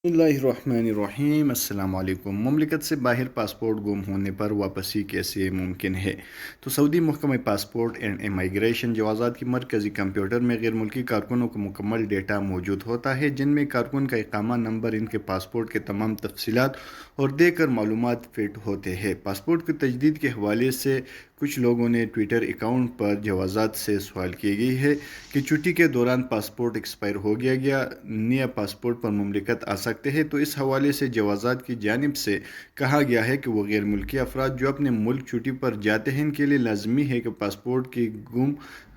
بسم اللہ الرحمن الرحیم۔ السلام علیکم۔ مملکت سے باہر پاسپورٹ گم ہونے پر واپسی کیسے ممکن ہے؟ تو سعودی محکمہ پاسپورٹ اینڈ امیگریشن جوازات کی مرکزی کمپیوٹر میں غیر ملکی کارکنوں کو مکمل ڈیٹا موجود ہوتا ہے، جن میں کارکن کا اقامہ نمبر، ان کے پاسپورٹ کے تمام تفصیلات اور دیگر معلومات فٹ ہوتے ہیں۔ پاسپورٹ کی تجدید کے حوالے سے کچھ لوگوں نے ٹویٹر اکاؤنٹ پر جوازات سے سوال کی گئی ہے کہ چھٹی کے دوران پاسپورٹ ایکسپائر ہو گیا نیا پاسپورٹ پر مملکت آ سکتے ہیں۔ تو اس حوالے سے جوازات کی جانب سے کہا گیا ہے کہ وہ غیر ملکی افراد جو اپنے ملک چھٹی پر جاتے ہیں، ان کے لیے لازمی ہے کہ پاسپورٹ کی گم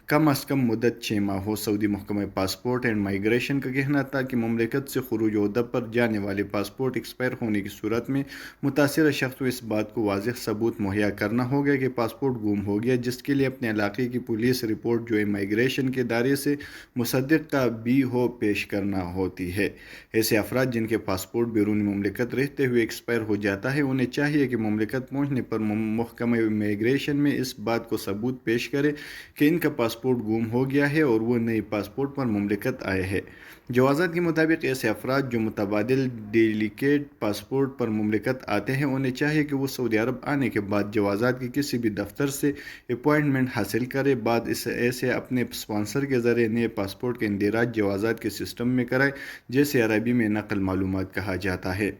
کم از کم مدت 6 ماہ ہو۔ سعودی محکمہ پاسپورٹ اینڈ مائیگریشن کا کہنا تھا کہ مملکت سے خروج عہدہ پر جانے والے پاسپورٹ ایکسپائر ہونے کی صورت میں متاثرہ شخص کو اس بات کو واضح ثبوت مہیا کرنا ہوگا کہ پاسپورٹ گم ہو گیا، جس کے لیے اپنے علاقے کی پولیس رپورٹ جو امیگریشن کے دائرے سے مصدقہ بھی ہو پیش کرنا ہوتی ہے۔ ایسے افراد جن کے پاسپورٹ بیرون مملکت رہتے ہوئے ایکسپائر ہو جاتا ہے، انہیں چاہیے کہ مملکت پہنچنے پر محکمہ امیگریشن میں اس بات کو ثبوت پیش کرے کہ ان کا پاسپورٹ گم ہو گیا ہے اور وہ نئے پاسپورٹ پر مملکت آئے ہیں۔ جوازات کے مطابق ایسے افراد جو متبادل ڈیلیکیٹ پاسپورٹ پر مملکت آتے ہیں، انہیں چاہیے کہ وہ سعودی عرب آنے کے بعد جوازات کے کسی بھی دفتر سے اپائنٹمنٹ حاصل کرے، بعد اسے اپنے اسپانسر کے ذریعے نئے پاسپورٹ کا اندراج جوازات کے سسٹم میں کرائے، جسے عربی میں نقل معلومات کہا جاتا ہے۔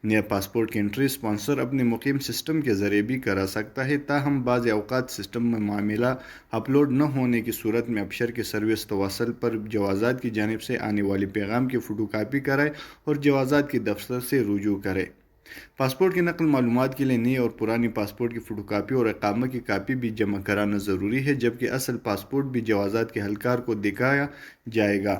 نیا پاسپورٹ کی انٹری اسپانسر اپنے مقیم سسٹم کے ذریعے بھی کرا سکتا ہے، تاہم بعض اوقات سسٹم میں معاملہ اپلوڈ نہ ہونے کی صورت میں ابشر کے سروس تواصل پر جوازات کی جانب سے آنے والے پیغام کی فوٹو کاپی کرائے اور جوازات کے دفتر سے رجوع کرے۔ پاسپورٹ کی نقل معلومات کے لیے نئے اور پرانے پاسپورٹ کی فوٹو کاپی اور اقامہ کی کاپی بھی جمع کرانا ضروری ہے، جبکہ اصل پاسپورٹ بھی جوازات کے اہلکار کو دکھایا جائے گا۔